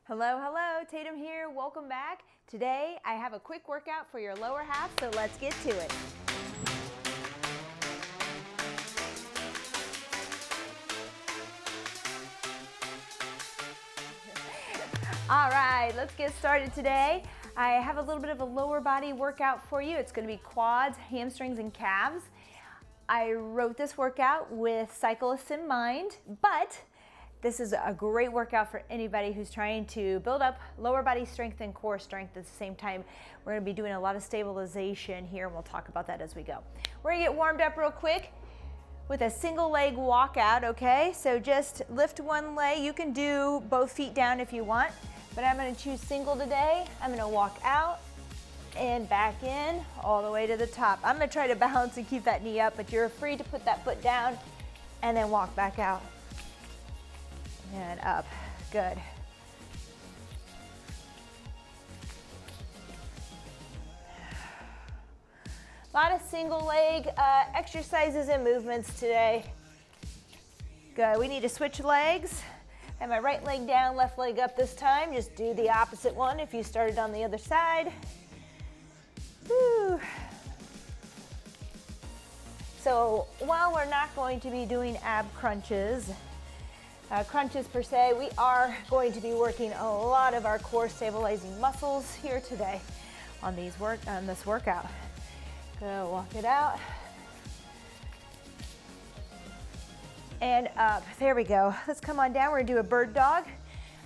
Hello, hello, Tatum here, welcome back. Today I have a quick workout for your lower half, so let's get to it. All right, let's get started today. I have a little bit of a lower body workout for you. It's gonna be quads, hamstrings, and calves. I wrote this workout with cyclists in mind, but this is a great workout for anybody who's trying to build up lower body strength and core strength at the same time. We're gonna be doing a lot of stabilization here, and we'll talk about that as we go. We're gonna get warmed up real quick with a single leg walkout, okay? So just lift one leg. You can do both feet down if you want, but I'm gonna choose single today. I'm gonna walk out and back in all the way to the top. I'm gonna try to balance and keep that knee up, but you're free to put that foot down and then walk back out. And up, good. A lot of single leg exercises and movements today. Good, we need to switch legs. I have my right leg down, left leg up this time. Just do the opposite one if you started on the other side. Woo. So while we're not going to be doing ab crunches per se, we are going to be working a lot of our core stabilizing muscles here today on this workout. Go walk it out and up. There we go. Let's come on down. We're gonna do a bird dog.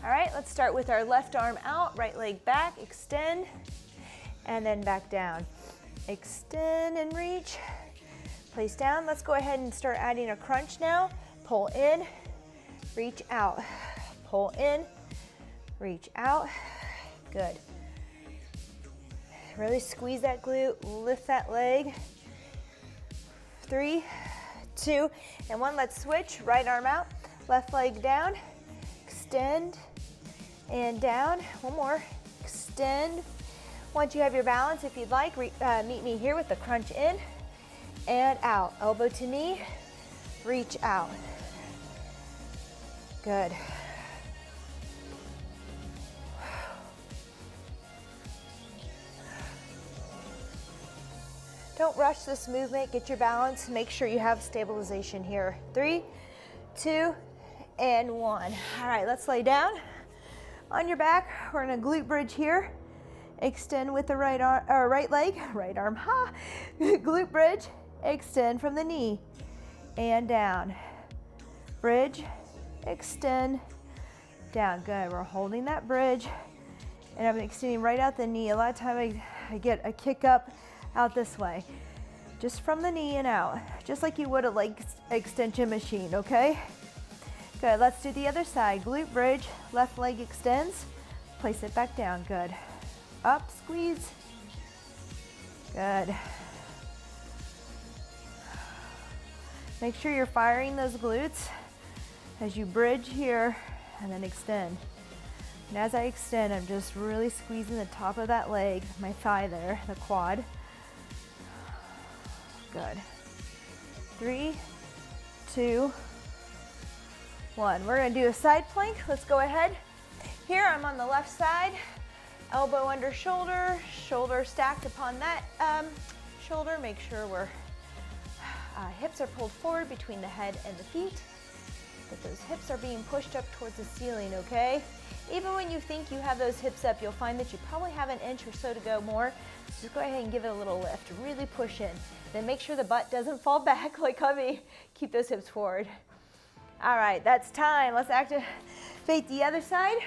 All right, let's start with our left arm out, right leg back, extend, and then back down. Extend and reach, place down. Let's go ahead and start adding a crunch now. Pull in, reach out, pull in, reach out, good. Really squeeze that glute, lift that leg. 3, 2, and 1, let's switch. Right arm out, left leg down, extend, and down. One more, extend. Once you have your balance, if you'd like, meet me here with the crunch in and out. Elbow to knee, reach out. Good. Don't rush this movement. Get your balance. Make sure you have stabilization here. 3, 2, and 1. All right, let's lay down on your back. We're in a glute bridge here. Extend with the right arm, right leg, right arm, ha. Glute bridge. Extend from the knee and down. Bridge. Extend, down, good. We're holding that bridge, and I'm extending right out the knee. A lot of time I get a kick up out this way, just from the knee and out, just like you would a leg extension machine, okay? Good, let's do the other side. Glute bridge, left leg extends, place it back down, good. Up, squeeze, good. Make sure you're firing those glutes as you bridge here and then extend. And as I extend, I'm just really squeezing the top of that leg, my thigh there, the quad. Good. 3, 2, 1. We're gonna do a side plank. Let's go ahead. Here I'm on the left side, elbow under shoulder, shoulder stacked upon that shoulder. Make sure hips are pulled forward between the head and the feet. That those hips are being pushed up towards the ceiling, okay? Even when you think you have those hips up, you'll find that you probably have an inch or so to go more. So just go ahead and give it a little lift. Really push in. Then make sure the butt doesn't fall back like hubby. Keep those hips forward. All right, that's time. Let's activate the other side.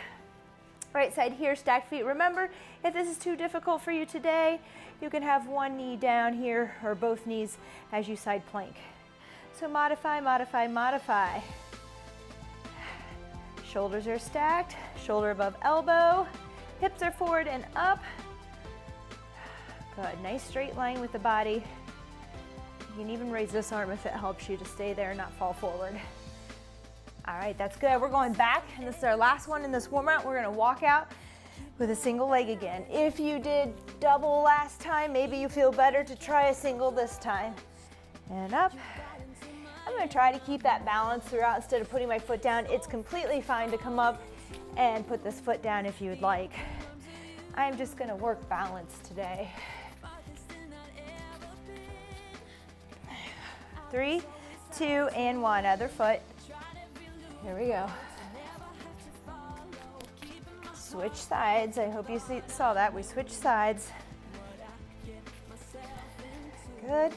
Right side here, stacked feet. Remember, if this is too difficult for you today, you can have one knee down here or both knees as you side plank. So modify, modify, modify. Shoulders are stacked, shoulder above elbow, hips are forward and up. Good, nice straight line with the body. You can even raise this arm if it helps you to stay there and not fall forward. All right, that's good. We're going back, and this is our last one in this warm-up. We're gonna walk out with a single leg again. If you did double last time, maybe you feel better to try a single this time. And up. I'm gonna try to keep that balance throughout instead of putting my foot down. It's completely fine to come up and put this foot down if you would like. I'm just gonna work balance today. 3, 2, and 1, other foot. Here we go. Switch sides. I hope you saw that. We switch sides. Good.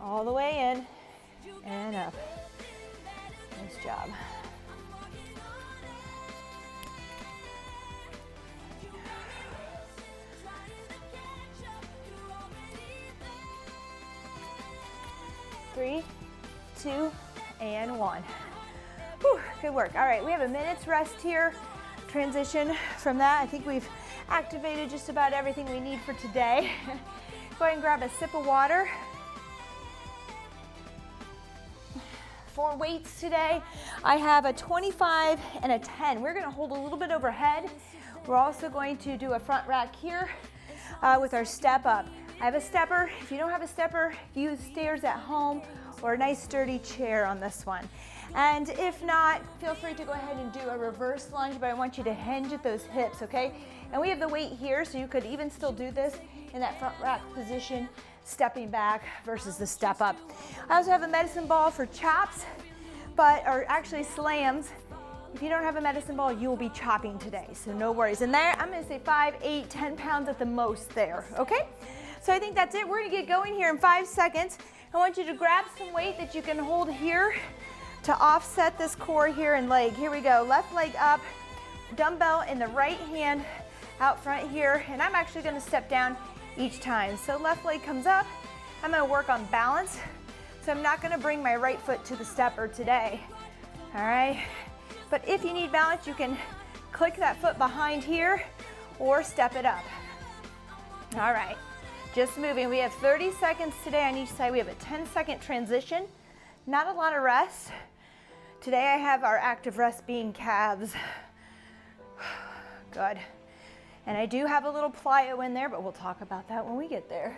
All the way in and up. Nice job. Three, 2, and 1. Whew, good work. All right, we have a minute's rest here. Transition from that. I think we've activated just about everything we need for today. Go ahead and grab a sip of water. For weights today, I have a 25 and a 10. We're gonna hold a little bit overhead. We're also going to do a front rack here with our step up. I have a stepper. If you don't have a stepper, use stairs at home or a nice sturdy chair on this one. And if not, feel free to go ahead and do a reverse lunge, but I want you to hinge at those hips, okay? And we have the weight here, so you could even still do this in that front rack position, stepping back versus the step up. I also have a medicine ball for chops, or actually slams. If you don't have a medicine ball, you will be chopping today, so no worries. And there, I'm gonna say 5, 8, 10 pounds at the most there, okay? So I think that's it. We're gonna get going here in 5 seconds. I want you to grab some weight that you can hold here to offset this core here and leg. Here we go, left leg up, dumbbell in the right hand out front here, and I'm actually gonna step down each time. So left leg comes up, I'm gonna work on balance, so I'm not gonna bring my right foot to the stepper today, all right? But if you need balance, you can click that foot behind here or step it up. All right, just moving. We have 30 seconds today on each side. We have a 10-second transition, not a lot of rest. Today I have our active rest being calves. Good. And I do have a little plyo in there, but we'll talk about that when we get there.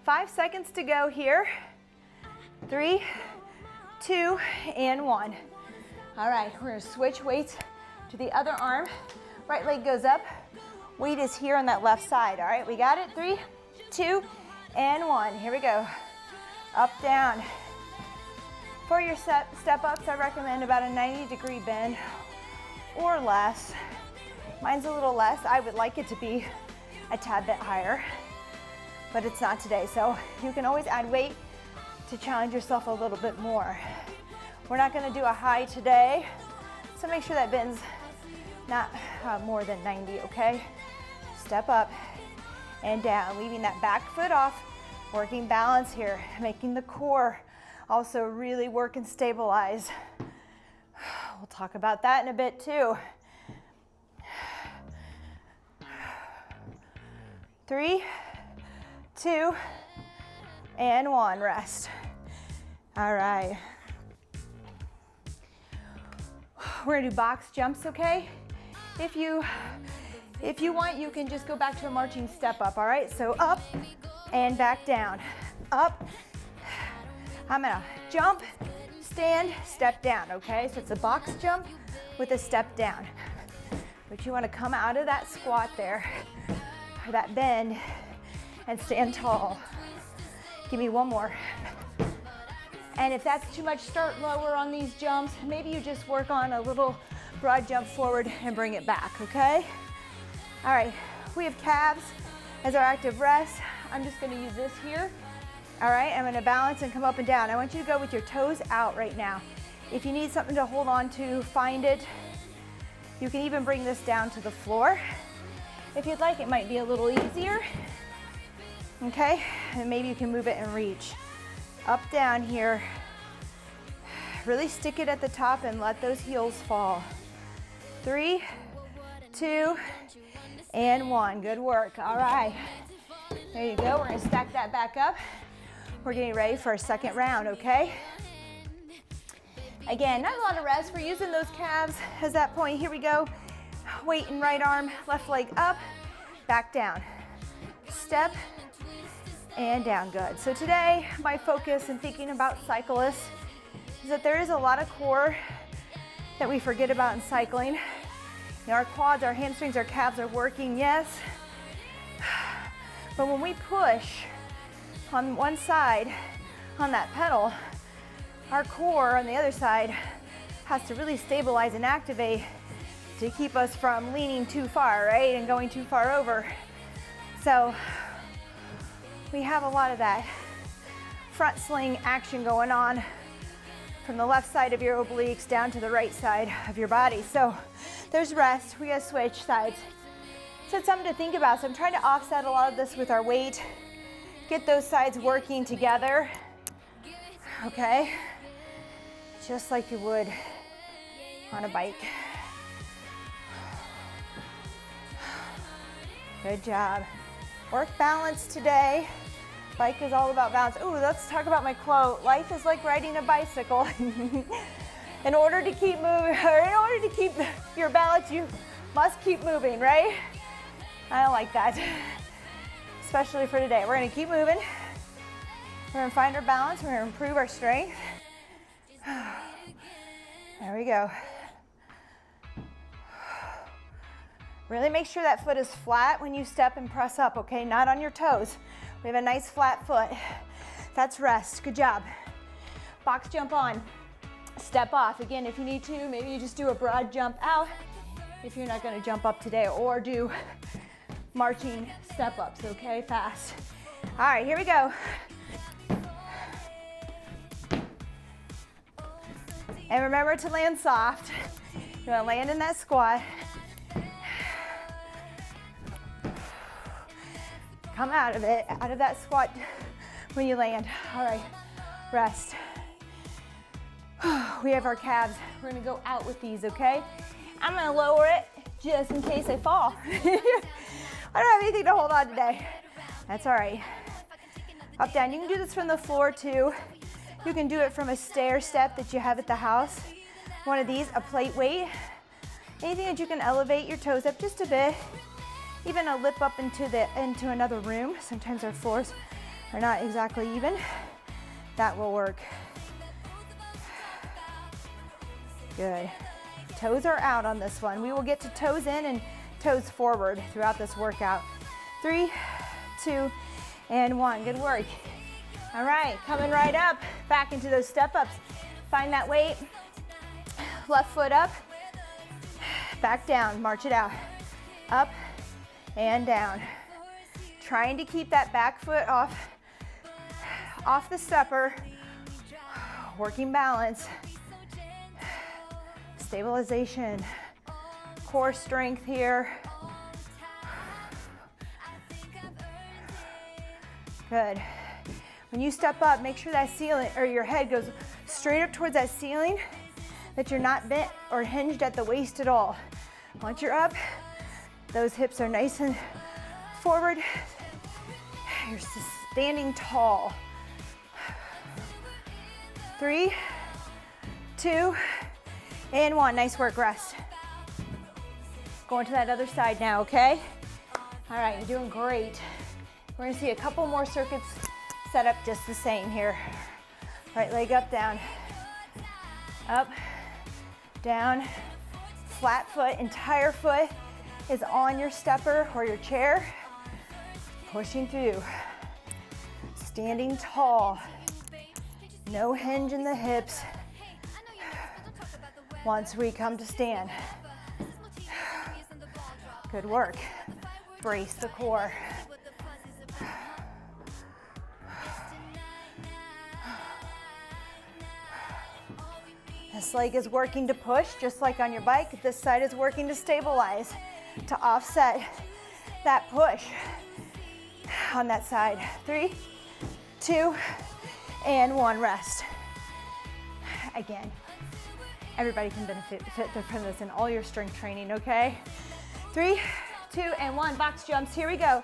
5 seconds to go here. 3, 2, and 1. All right, we're gonna switch weights to the other arm. Right leg goes up. Weight is here on that left side. All right, we got it. 3, 2, and 1. Here we go. Up, down. For your step-ups, I recommend about a 90-degree bend or less. Mine's a little less. I would like it to be a tad bit higher, but it's not today. So you can always add weight to challenge yourself a little bit more. We're not gonna do a high today, so make sure that bend's not more than 90, okay? Step up and down, leaving that back foot off, working balance here, making the core also really work and stabilize. We'll talk about that in a bit too. 3, 2, and 1, rest. All right. We're gonna do box jumps, okay? If you want, you can just go back to a marching step up, all right? So up and back down, up. I'm gonna jump, stand, step down, okay? So it's a box jump with a step down. But you wanna come out of that squat there, or that bend, and stand tall. Give me one more. And if that's too much, start lower on these jumps. Maybe you just work on a little broad jump forward and bring it back, okay? All right, we have calves as our active rest. I'm just gonna use this here. All right, I'm gonna balance and come up and down. I want you to go with your toes out right now. If you need something to hold on to, find it. You can even bring this down to the floor. If you'd like, it might be a little easier. Okay, and maybe you can move it and reach. Up, down here. Really stick it at the top and let those heels fall. 3, 2, and 1. Good work. All right. There you go. We're gonna stack that back up. We're getting ready for our second round, okay? Again, not a lot of rest. We're using those calves as that point. Here we go. Weight in right arm, left leg up, back down. Step and down, good. So today, my focus in thinking about cyclists is that there is a lot of core that we forget about in cycling. You know, our quads, our hamstrings, our calves are working, yes. But when we push on one side on that pedal, our core on the other side has to really stabilize and activate to keep us from leaning too far, right? And going too far over. So we have a lot of that front sling action going on from the left side of your obliques down to the right side of your body. So there's rest. We gotta switch sides. So it's something to think about. So I'm trying to offset a lot of this with our weight. Get those sides working together. Okay? Just like you would on a bike. Good job. Work balance today. Bike is all about balance. Ooh, let's talk about my quote. Life is like riding a bicycle. In order to keep moving, or in order to keep your balance, you must keep moving, right? I don't like that, especially for today. We're gonna keep moving. We're gonna find our balance. We're gonna improve our strength. There we go. Really make sure that foot is flat when you step and press up, okay? Not on your toes. We have a nice flat foot. That's rest. Good job. Box jump on. Step off. Again, if you need to, maybe you just do a broad jump out if you're not gonna jump up today, or do marching step ups, okay? Fast. All right, here we go. And remember to land soft. You wanna land in that squat. Come out of it, out of that squat when you land. All right, rest. We have our calves. We're gonna go out with these, okay? I'm gonna lower it just in case I fall. I don't have anything to hold on today. That's all right. Up, down. You can do this from the floor too. You can do it from a stair step that you have at the house. One of these, a plate weight. Anything that you can elevate your toes up just a bit. Even a lip up into another room. Sometimes our floors are not exactly even. That will work. Good. Toes are out on this one. We will get to toes in and toes forward throughout this workout. 3, 2, and 1. Good work. All right, coming right up, back into those step ups. Find that weight. Left foot up, back down, march it out. Up and down. Trying to keep that back foot off the stepper. Working balance. Stabilization. Core strength here. Good. When you step up, make sure that ceiling, or your head goes straight up towards that ceiling, that you're not bent or hinged at the waist at all. Once you're up, those hips are nice and forward. You're standing tall. 3, 2, and 1. Nice work, rest. Going to that other side now, okay? All right, you're doing great. We're gonna see a couple more circuits set up just the same here. Right leg up, down. Up, down, flat foot, entire foot is on your stepper or your chair. Pushing through. Standing tall. No hinge in the hips. Once we come to stand. Good work. Brace the core. This leg is working to push, just like on your bike. This side is working to stabilize, to offset that push on that side. 3, 2, and 1, rest. Again, everybody can benefit from this in all your strength training, okay? 3, 2, and 1, box jumps, here we go.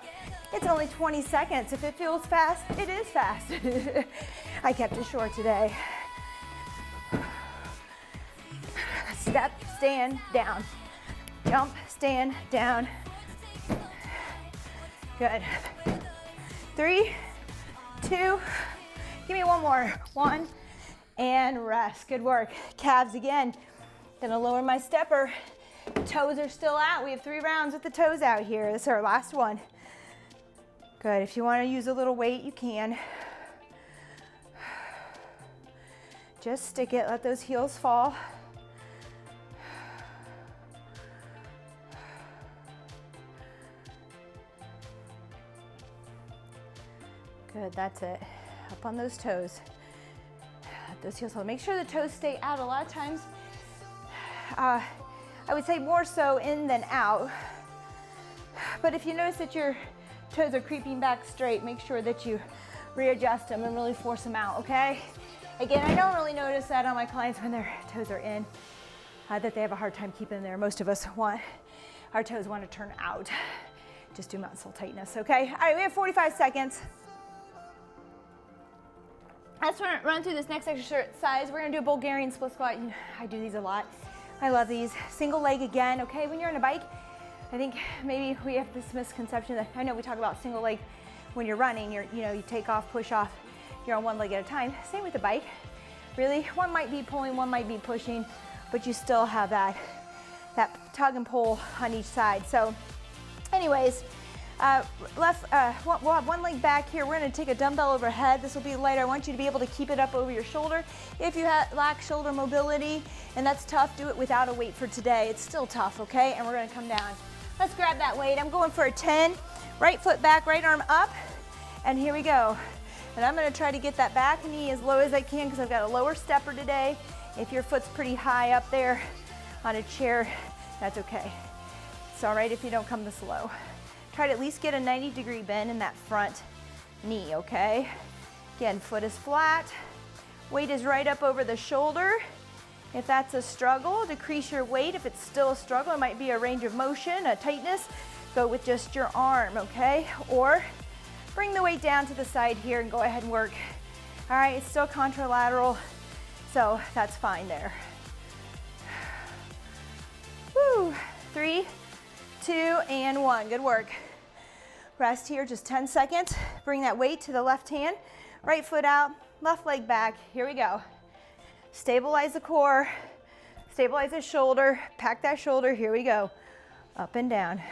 It's only 20 seconds. If it feels fast, it is fast. I kept it short today. Step, stand, down. Jump, stand, down. Good. 3, 2, give me one more. 1, and rest. Good work. Calves again. Gonna lower my stepper Toes are still out. We have 3 rounds with the toes out here. This is our last one. Good. If you want to use a little weight, you can. Just stick it. Let those heels fall. Good. That's it. Up on those toes. Let those heels fall. Make sure the toes stay out. A lot of times, I would say more so in than out. But if you notice that your toes are creeping back straight, make sure that you readjust them and really force them out, okay? Again, I don't really notice that on my clients when their toes are in, that they have a hard time keeping them there. Most of us our toes want to turn out. Just do muscle tightness, okay? All right, we have 45 seconds. Let's run through this next exercise. We're gonna do a Bulgarian split squat. I do these a lot. I love these. Single leg again, okay? When you're on a bike, I think maybe we have this misconception that, I know we talk about single leg when you're running, you take off, push off, you're on one leg at a time. Same with the bike. Really, one might be pulling, one might be pushing, but you still have that tug and pull on each side. So anyways, we'll have one leg back here. We're gonna take a dumbbell overhead. This will be lighter. I want you to be able to keep it up over your shoulder. If you lack shoulder mobility, and that's tough, do it without a weight for today. It's still tough, okay? And we're gonna come down. Let's grab that weight. I'm going for a 10. Right foot back, right arm up, and here we go. And I'm gonna try to get that back knee as low as I can because I've got a lower stepper today. If your foot's pretty high up there on a chair, that's okay. It's all right if you don't come this low. Try to at least get a 90-degree bend in that front knee, okay? Again, foot is flat. Weight is right up over the shoulder. If that's a struggle, decrease your weight. If it's still a struggle, it might be a range of motion, a tightness, go with just your arm, okay? Or bring the weight down to the side here and go ahead and work. All right, it's still contralateral, so that's fine there. Woo, 3, 2, and 1, good work. Rest here, just 10 seconds. Bring that weight to the left hand, right foot out, left leg back, here we go. Stabilize the core, stabilize the shoulder, pack that shoulder, here we go. Up and down.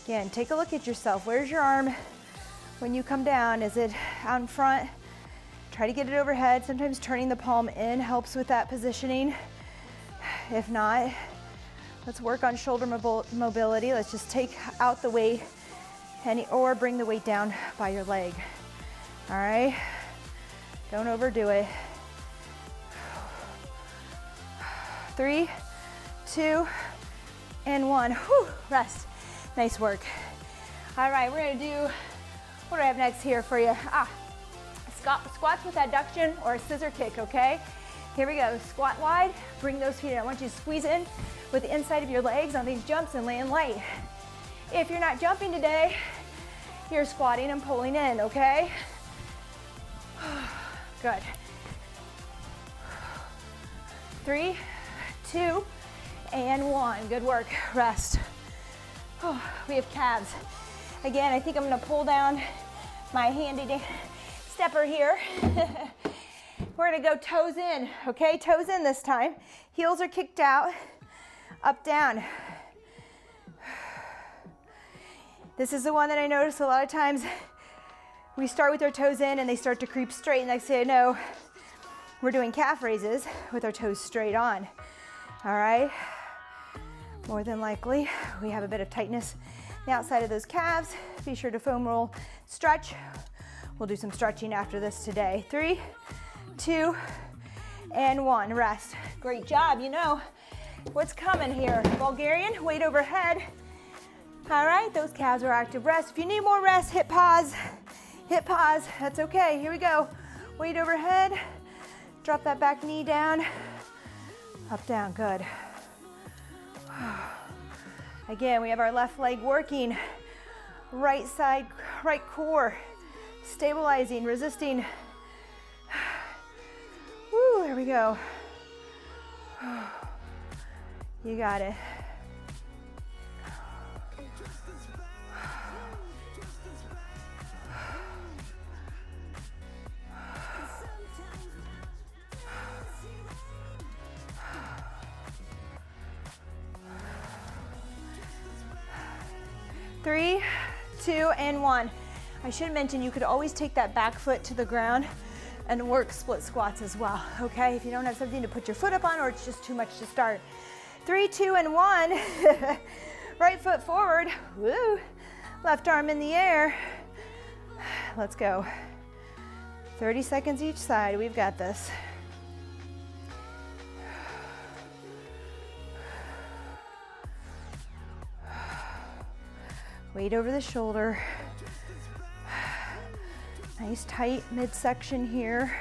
Again, take a look at yourself. Where's your arm when you come down? Is it out in front? Try to get it overhead. Sometimes turning the palm in helps with that positioning. If not, let's work on shoulder mobility. Let's just take out the weight or bring the weight down by your leg. All right? Don't overdo it. 3, 2, and 1. Whew, rest. Nice work. All right, we're gonna do, what do I have next here for you? Squats with adduction or a scissor kick, okay? Here we go, squat wide, bring those feet in. I want you to squeeze in with the inside of your legs on these jumps and land light. If you're not jumping today, you're squatting and pulling in, okay? Good. 3, 2, and 1. Good work, rest. Oh, we have calves. Again, I think I'm gonna pull down my handy stepper here. We're gonna go toes in, okay? Toes in this time. Heels are kicked out, up, down. This is the one that I notice a lot of times we start with our toes in and they start to creep straight, and next thing I know, we're doing calf raises with our toes straight on, all right? More than likely, we have a bit of tightness on the outside of those calves. Be sure to foam roll, stretch. We'll do some stretching after this today. 3, 2, and 1, rest. Great job, you know what's coming here. Bulgarian, weight overhead. All right, those calves are active. Rest. If you need more rest, hit pause, that's okay. Here we go. Weight overhead, drop that back knee down, up, down, good. Again, we have our left leg working, right side, right core, stabilizing, resisting. Woo, there we go. You got it. 3, 2, and 1. I should mention you could always take that back foot to the ground and work split squats as well, okay? If you don't have something to put your foot up on or it's just too much to start. 3, 2, and 1. Right foot forward. Woo. Left arm in the air. Let's go. 30 seconds each side. We've got this. Weight over the shoulder. Nice tight midsection here.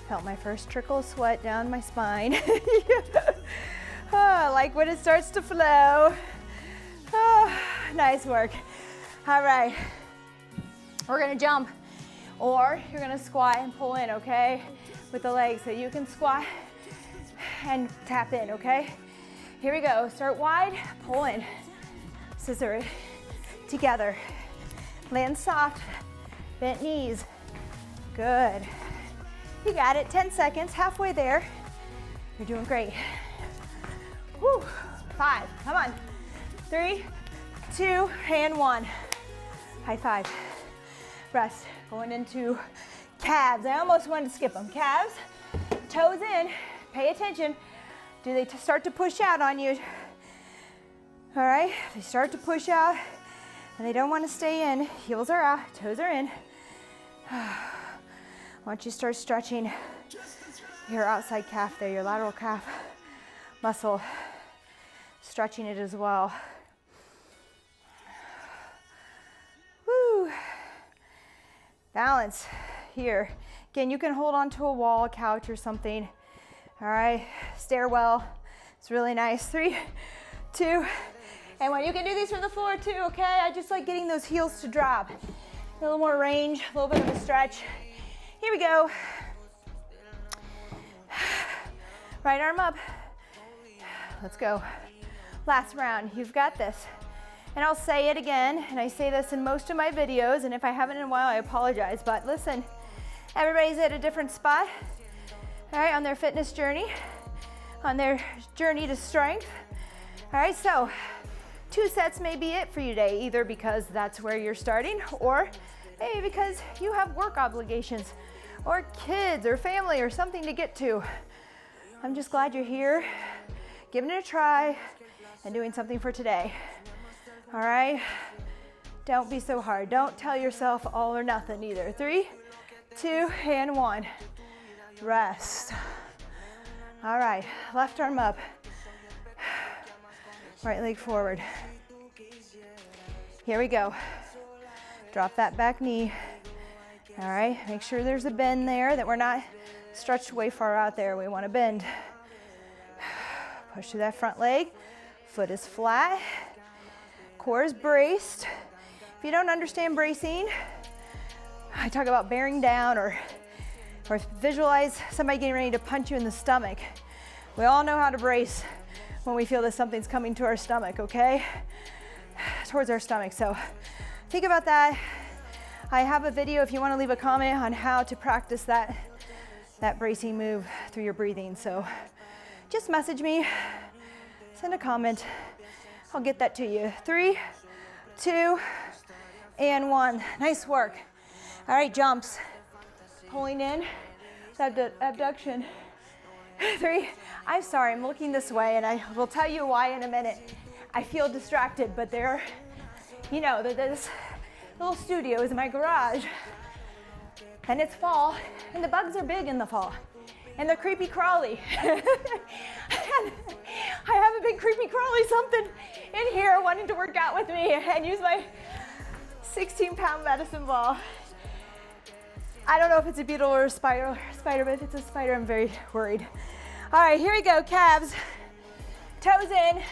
Felt my first trickle of sweat down my spine. Oh, I like when it starts to flow. Oh, nice work. All right, we're gonna jump, or you're gonna squat and pull in, okay? With the legs, so you can squat and tap in, okay? Here we go, start wide, pull in, scissor it together. Land soft, bent knees, good. You got it, 10 seconds, halfway there. You're doing great. Woo, 5, come on. 3, 2, and 1. High five. Rest, going into calves. I almost wanted to skip them. Calves, toes in, pay attention. Do they start to push out on you? All right, they start to push out and they don't want to stay in. Heels are out, toes are in. Once you start stretching your outside calf there, your lateral calf muscle, stretching it as well. Woo. Balance here. Again, you can hold onto a wall, a couch or something. All right, stairwell, it's really nice. 3, 2, and 1. You can do these from the floor too, okay? I just like getting those heels to drop. A little more range, a little bit of a stretch. Here we go. Right arm up. Let's go. Last round, you've got this. And I'll say it again, and I say this in most of my videos, and if I haven't in a while, I apologize, but listen, everybody's at a different spot, all right, on their fitness journey, on their journey to strength. All right, so 2 sets may be it for you today, either because that's where you're starting, or maybe because you have work obligations, or kids, or family, or something to get to. I'm just glad you're here, giving it a try, and doing something for today. All right, don't be so hard. Don't tell yourself all or nothing either. 3, 2, and 1. Rest. All right, left arm up. Right leg forward. Here we go. Drop that back knee. All right, make sure there's a bend there, that we're not stretched way far out there. We want to bend. Push through that front leg. Foot is flat. Core is braced. If you don't understand bracing, I talk about bearing down or visualize somebody getting ready to punch you in the stomach. We all know how to brace when we feel that something's coming to our stomach, okay? Towards our stomach. So think about that. I have a video if you want to leave a comment on how to practice that bracing move through your breathing. So just message me, send a comment. I'll get that to you. 3, 2, and 1. Nice work. All right, jumps. Pulling in, abduction. 3, I'm sorry, I'm looking this way, and I will tell you why in a minute. I feel distracted, but there, you know, this little studio is my garage, and it's fall, and the bugs are big in the fall, and they're creepy crawly. I have a big creepy crawly something in here wanting to work out with me and use my 16-pound medicine ball. I don't know if it's a beetle or a spider, but if it's a spider, I'm very worried. All right, here we go, calves. Toes in,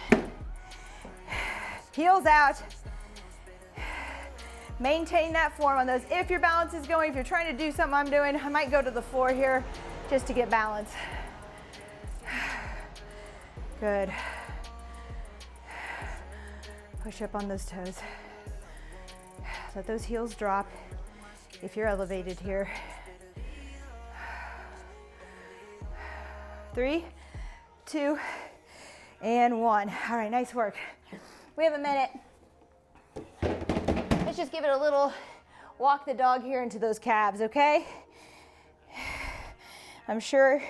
heels out. Maintain that form on those. If your balance is going, if you're trying to do something I'm doing, I might go to the floor here just to get balance. Good. Push up on those toes. Let those heels drop. if you're elevated here. 3, 2, and 1. All right, nice work. We have a minute. Let's just give it a little walk the dog here into those calves, okay? I'm sure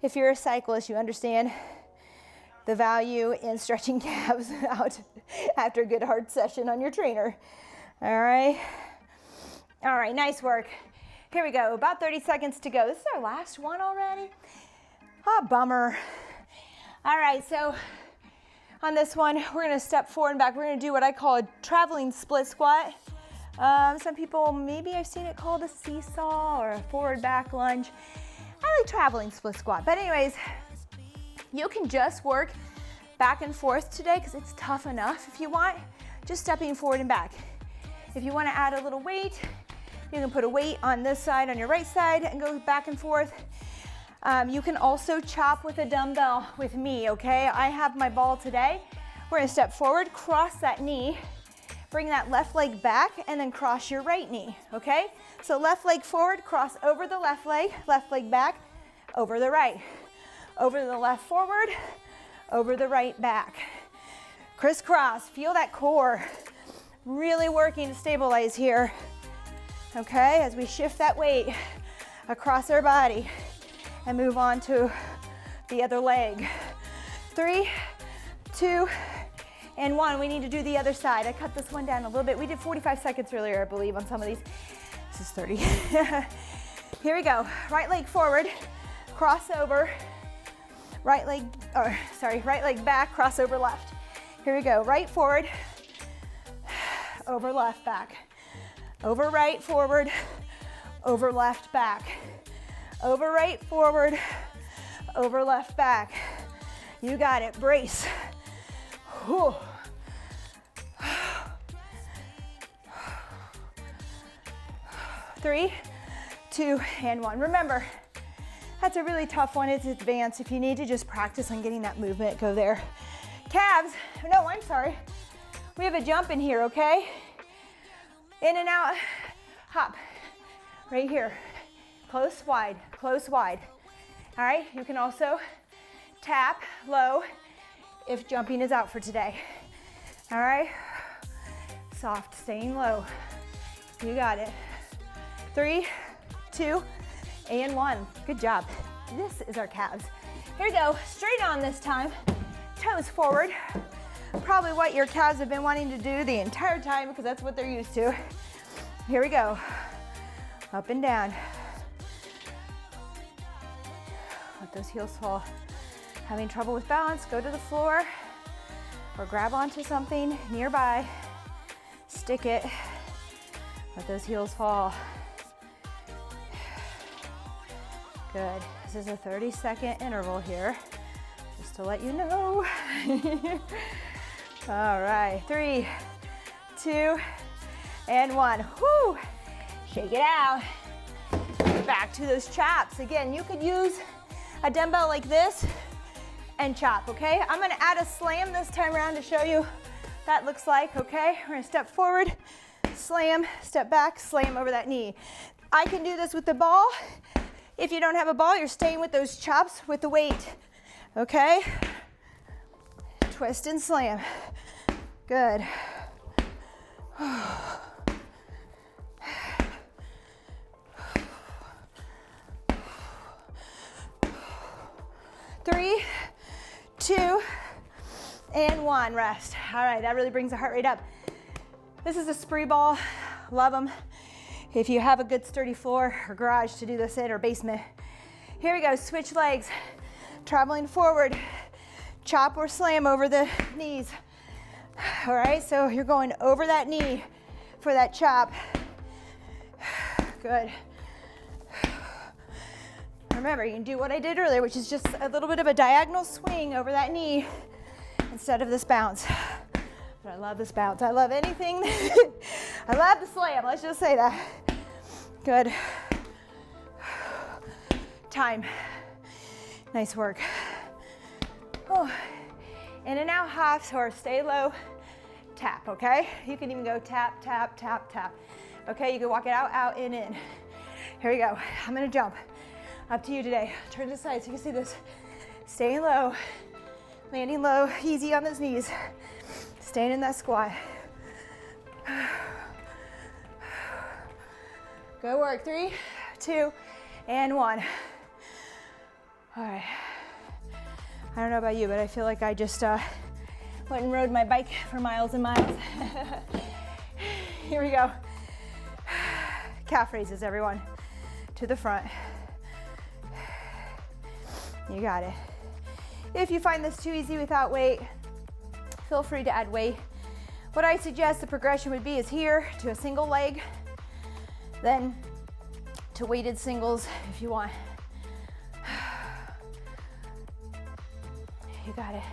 if you're a cyclist, you understand the value in stretching calves out after a good hard session on your trainer. All right, nice work. Here we go, about 30 seconds to go. This is our last one already. Oh, bummer. All right, so on this one, we're gonna step forward and back. We're gonna do what I call a traveling split squat. Some people, maybe I've seen it called a seesaw or a forward back lunge. I like traveling split squat, but anyways, you can just work back and forth today because it's tough enough if you want, just stepping forward and back. If you want to add a little weight, you can put a weight on this side, on your right side, and go back and forth. You can also chop with a dumbbell with me, okay? I have my ball today. We're gonna step forward, cross that knee, bring that left leg back, and then cross your right knee, okay? So left leg forward, cross over the left leg back, over the right. Over the left forward, over the right back. Crisscross, feel that core. Really working to stabilize here, okay? As we shift that weight across our body and move on to the other leg. 3, 2, and 1. We need to do the other side. I cut this one down a little bit. We did 45 seconds earlier, I believe, on some of these. This is 30. Here we go. Right leg forward, cross over. Right leg back, cross over left. Here we go. Right forward, over left back. Over right forward, over left back. Over right forward, over left back. You got it. Brace. Whew. 3, 2, and 1. Remember, that's a really tough one. It's advanced. If you need to just practice on getting that movement, go there. Calves. No, I'm sorry. We have a jump in here, okay? In and out. Hop. Right here. Close, wide, close, wide. All right, you can also tap low if jumping is out for today. All right, soft, staying low. You got it. 3, 2, and 1. Good job. This is our calves. Here we go, straight on this time. Toes forward. Probably what your calves have been wanting to do the entire time because that's what they're used to. Here we go. Up and down. Let those heels fall. Having trouble with balance, go to the floor or grab onto something nearby. Stick it. Let those heels fall. Good. This is a 30-second interval here, just to let you know. All right, 3, 2, and 1. Whoo! Shake it out. Back to those chops. Again, you could use a dumbbell like this and chop, okay? I'm gonna add a slam this time around to show you what that looks like, okay? We're gonna step forward, slam, step back, slam over that knee. I can do this with the ball. If you don't have a ball, you're staying with those chops with the weight, okay? Twist and slam. Good. 3, 2, and 1. Rest. All right, that really brings the heart rate up. This is a spree ball. Love them. If you have a good sturdy floor or garage to do this in or basement. Here we go, switch legs. Traveling forward, chop or slam over the knees. All right, so you're going over that knee for that chop. Good. Remember, you can do what I did earlier, which is just a little bit of a diagonal swing over that knee instead of this bounce. But I love this bounce. I love anything. I love the slam, let's just say that. Good. Time. Nice work. Oh. In and out hops or stay low, tap, okay? You can even go tap, tap, tap, tap. Okay, you can walk it out, out, in. Here we go. I'm gonna jump. Up to you today. Turn to the side so you can see this. Staying low, landing low, easy on those knees. Staying in that squat. Go work. 3, 2, and 1. All right. I don't know about you, but I feel like I just went and rode my bike for miles and miles. Here we go. Calf raises, everyone. To the front. You got it. If you find this too easy without weight, feel free to add weight. What I suggest the progression would be is here to a single leg, then to weighted singles if you want. You got it.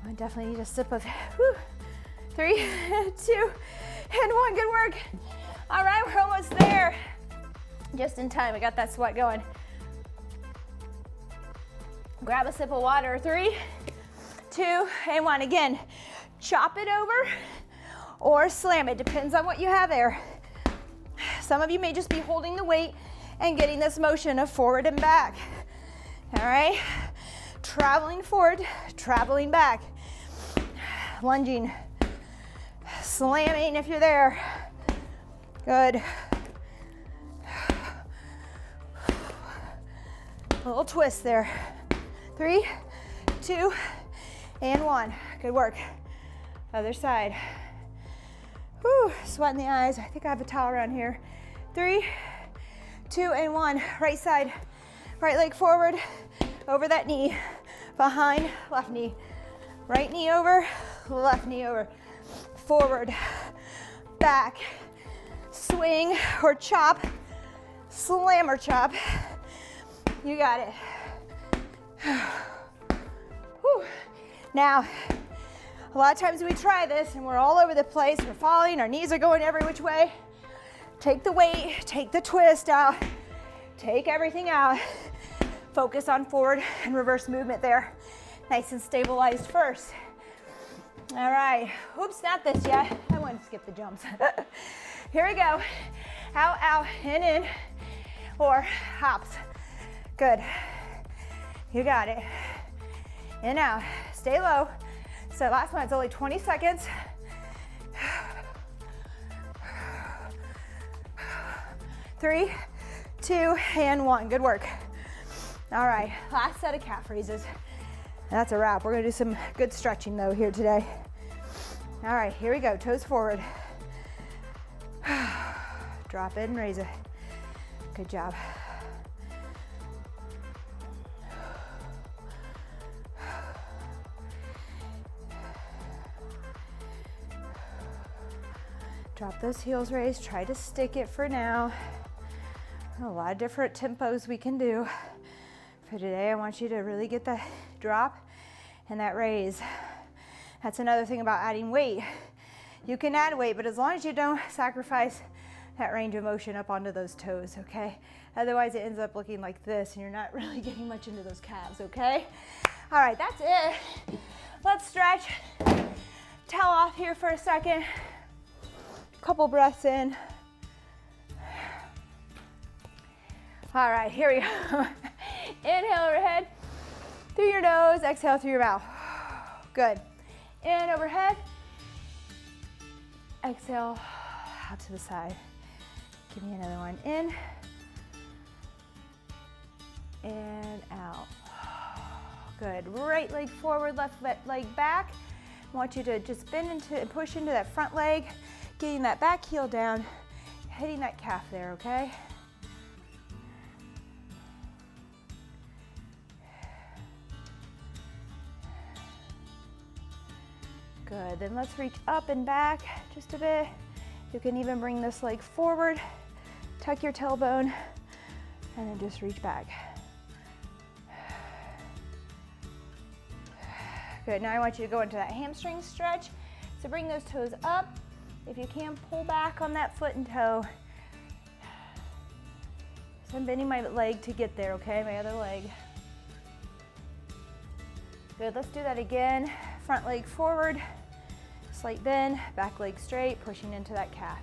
I definitely need a sip of, 3, 2, and 1. Good work. All right, we're almost there. Just in time, I got that sweat going. Grab a sip of water. 3, 2, and 1. Again, chop it over or slam it. Depends on what you have there. Some of you may just be holding the weight and getting this motion of forward and back. All right? Traveling forward, traveling back. Lunging, slamming if you're there. Good. A little twist there. 3, 2, and 1. Good work. Other side. Whew, sweat in the eyes. I think I have a towel around here. 3, 2, and 1. Right side. Right leg forward, over that knee. Behind, left knee. Right knee over, left knee over. Forward, back. Swing or chop. Slam or chop. You got it. Whew. Now, a lot of times we try this and we're all over the place. We're falling, our knees are going every which way. Take the weight, take the twist out, take everything out. Focus on forward and reverse movement there. Nice and stabilized first. All right, oops, not this yet. I want to skip the jumps. Here we go. Out, out, in, or hops. Good. You got it. In, out. Stay low. So last one, it's only 20 seconds. 3, 2, and 1. Good work. All right, last set of calf raises. That's a wrap. We're gonna do some good stretching though here today. All right, here we go. Toes forward. Drop it and raise it. Good job. Drop those heels raised. Try to stick it for now. A lot of different tempos we can do. For today, I want you to really get that drop and that raise. That's another thing about adding weight. You can add weight, but as long as you don't sacrifice that range of motion up onto those toes, okay? Otherwise, it ends up looking like this, and you're not really getting much into those calves, okay? All right, that's it. Let's stretch. Towel off here for a second. Couple breaths in. All right, here we go. Inhale overhead through your nose, exhale through your mouth. Good. In overhead, exhale out to the side. Give me another one. In and out. Good. Right leg forward, left leg back. I want you to just bend into and push into that front leg, getting that back heel down, hitting that calf there, okay? Good, then let's reach up and back just a bit. You can even bring this leg forward, tuck your tailbone, and then just reach back. Good, now I want you to go into that hamstring stretch. So bring those toes up. If you can, pull back on that foot and toe. So I'm bending my leg to get there, okay? My other leg. Good, let's do that again. Front leg forward, slight bend, back leg straight, pushing into that calf.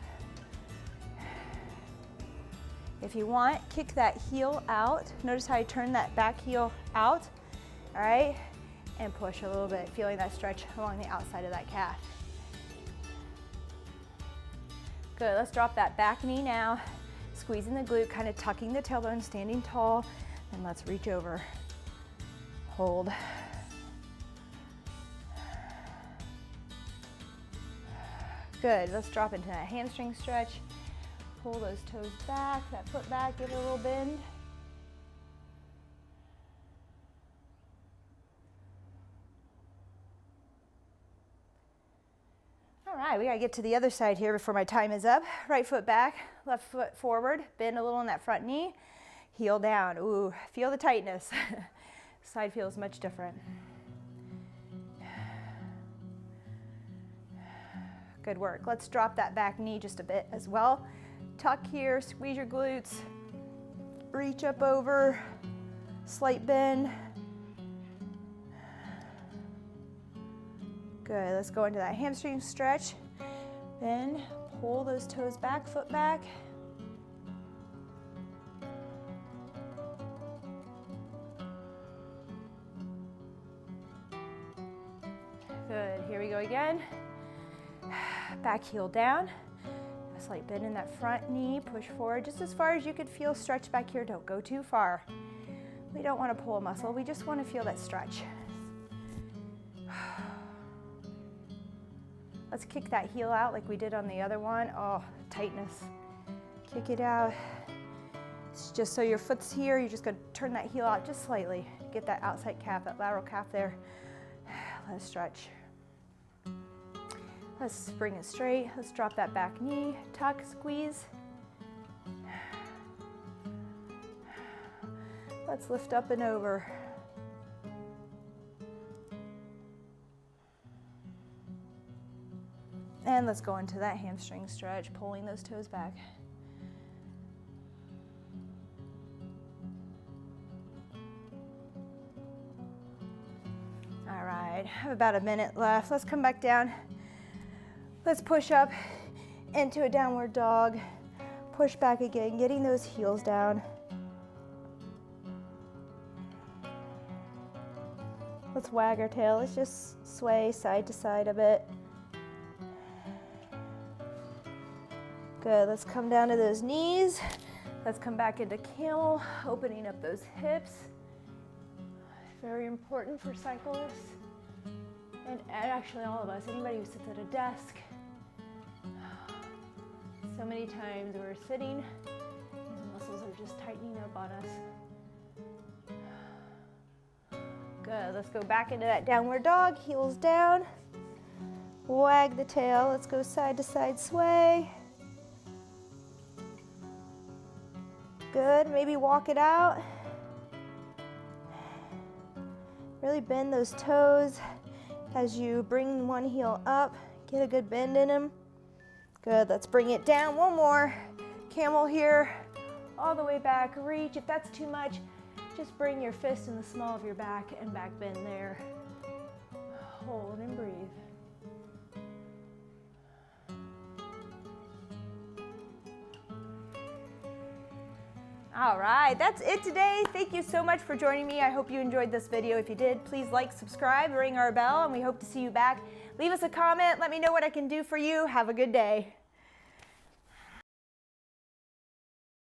If you want, kick that heel out. Notice how I turn that back heel out, all right? And push a little bit, feeling that stretch along the outside of that calf. Good, let's drop that back knee now. Squeezing the glute, kind of tucking the tailbone, standing tall, and let's reach over. Hold. Good, let's drop into that hamstring stretch. Pull those toes back, that foot back, give it a little bend. All right, we gotta get to the other side here before my time is up. Right foot back, left foot forward, bend a little in that front knee, heel down. Ooh, feel the tightness. Side feels much different. Good work. Let's drop that back knee just a bit as well. Tuck here, squeeze your glutes, reach up over, slight bend. Good, let's go into that hamstring stretch. Then pull those toes back, foot back. Good, here we go again. Back heel down. A slight bend in that front knee, push forward just as far as you could feel. Stretch back here, don't go too far. We don't want to pull a muscle, we just want to feel that stretch. Let's kick that heel out like we did on the other one. Oh, tightness. Kick it out. It's just so your foot's here, you're just gonna turn that heel out just slightly. Get that outside calf, that lateral calf there. Let's stretch. Let's bring it straight. Let's drop that back knee, tuck, squeeze. Let's lift up and over. And let's go into that hamstring stretch, pulling those toes back. All right, I have about a minute left. Let's come back down. Let's push up into a downward dog. Push back again, getting those heels down. Let's wag our tail. Let's just sway side to side a bit. Good, let's come down to those knees. Let's come back into camel, opening up those hips. Very important for cyclists, and actually all of us, anybody who sits at a desk. So many times we're sitting, these muscles are just tightening up on us. Good, let's go back into that downward dog, heels down. Wag the tail, let's go side to side sway. Good, maybe walk it out. Really bend those toes as you bring one heel up. Get a good bend in them. Good, let's bring it down. One more. Camel here, all the way back. Reach. If that's too much, just bring your fist in the small of your back and back bend there. Hold and breathe. All right, that's it today. Thank you so much for joining me. I hope you enjoyed this video. If you did, please like, subscribe, ring our bell, and we hope to see you back. Leave us a comment. Let me know what I can do for you. Have a good day.